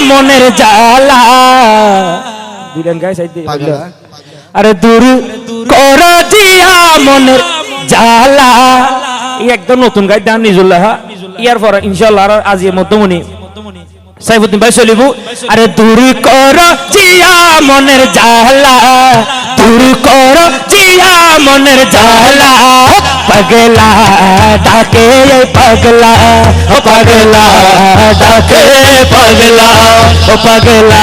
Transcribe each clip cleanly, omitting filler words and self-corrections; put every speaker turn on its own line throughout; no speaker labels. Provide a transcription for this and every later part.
মনের জ্বালা দিলেন গাইস আরে দূর করো দিয়া মনের জ্বালা এই একদম নতুন গাই দাম নিজুল্লাহ ইয়ার পর ইনশাআল্লাহ আর আজিয়ে মধ্যমণি সাইফুদ্দিন ভাই চলিব আরে দূর করো জিয়া মনের জ্বালা দূর করো জিয়া মনের জ্বালা पगला डाके पगला पगला डाके पगला पगला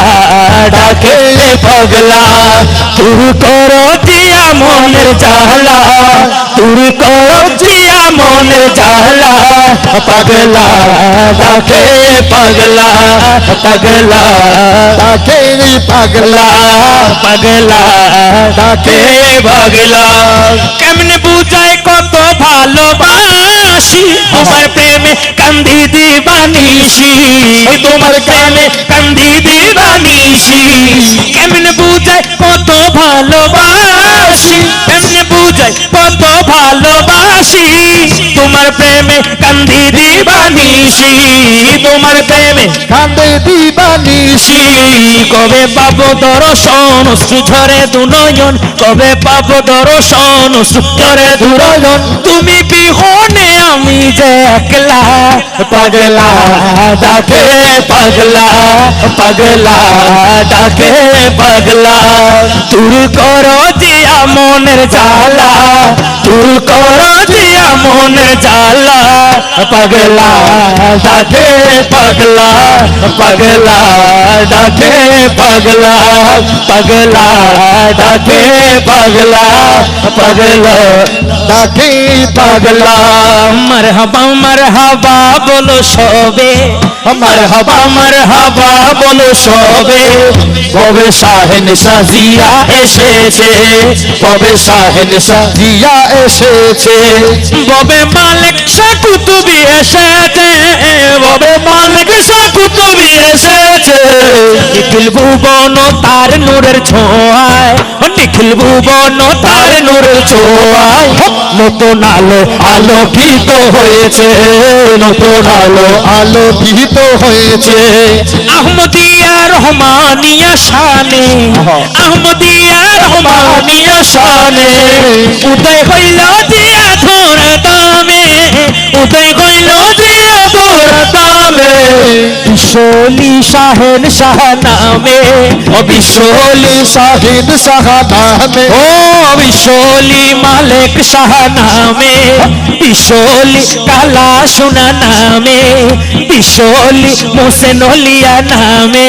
डाके पगला तुर करो जिया मोनर जाला तुर करो जिया मोनर जाला पगला डाके पगला पगला डाके पगला पगला डाके पगला केमने बुझाए কত ভালোবাসি তোমার প্রেমে কান্দি দিবানিসি তোমার প্রেমে কান্দি দিবানিসি কেমনে বুঝায় কত ভালোবাসি কেমনে বুঝায় কত ভালোবাসি তোমার প্রেমে কান্দি দিবানিসি তোমার প্রেমে কান্দি দিবানিসি কবে পাবো দর্শন অশ্রু ঝরে দুনয়ন কবে পাবো দর্শন অশ্রু ঝরে দুনয়ন তুমি বিহনে আমি যে একলা পগলা ডাকে পগলা পগলা ডাকে পগলা তুর করো জিয়া মনের জ্বালা তুর করো জিয়া মনের জ্বালা পগলা ডাকে পগলা পগলা ডাকে পগলা পগলা ডাকে পগলা পগলা ডাকে पगला मरहबा मरहबा बोलो शोबे मरहबा मरहबा बोलो शोबे कबे शाहेन साजिया एसेছে कबे शाहेन साजिया एसेছে कबे मालिक शाह कुतुबी एसेছে कबे मालिक शाह कुतुबी एसेছে निखिल भुवन तार नूरेर ছোঁয়ায় निखिल भुवन तार नूरेर ছোঁয়ায় নতুন আলো আলোকিত হয়েছে নতুন আলো আলোকিত হয়েছে আহমদিয়া রহমানিয়া শানে আহমদিয়া রহমানিয়া শানে উদয় হইল জিয়া ধর দামে উদয় হইল জিয়া ধর দামে বিশোলি শাহেন শাহ নামে ও বিশোলি শাহেন শাহ নামে ও বিশোলি মালিক শাহ নামে বিশোলি কালা সোনা নামে বিশোলি মোসেন ওলিয়া নামে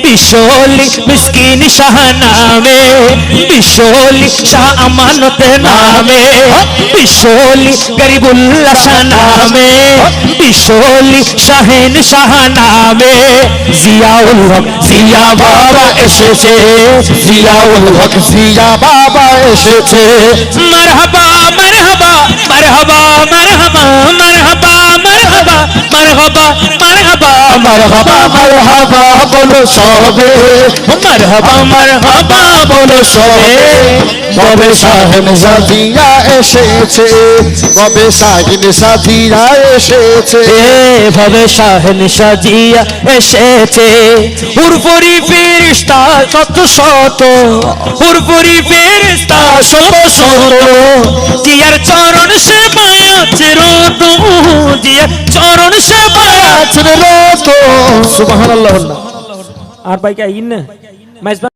বিশোলি মিসকিন শাহ নামে বিশোলি শাহ আমানত নামে বিশোলি গরিবুল্লাহ শাহ নামে বিশোলি শাহেন শাহ নামে জিয়াউল হক জিয়া বাবা এসেছে জিয়াউল হক জিয়া বাবা এসেছে মারহাবা মারহাবা মারহাবা মারহাবা মারহাবা মারহাবা মারহাবা মারহাবা মারহাবা মারহাবা বলো সবে মারহাবা মারহাবা বলো সবে কবে শাহেন সাজিয়া এসেছে কবে শাহেন সাজিয়া এসেছে ভাবে শাহেন সাজিয়া এসেছে হুরপুরি ফেরেশতা শত শত হুরপুরি ফেরেশতা শত শত জিয়ার চরণ সেবায় আছে রত জিয়ার চরণ সেবায় আছে রত সুবহানাল্লাহ আর ভাই কে আইন না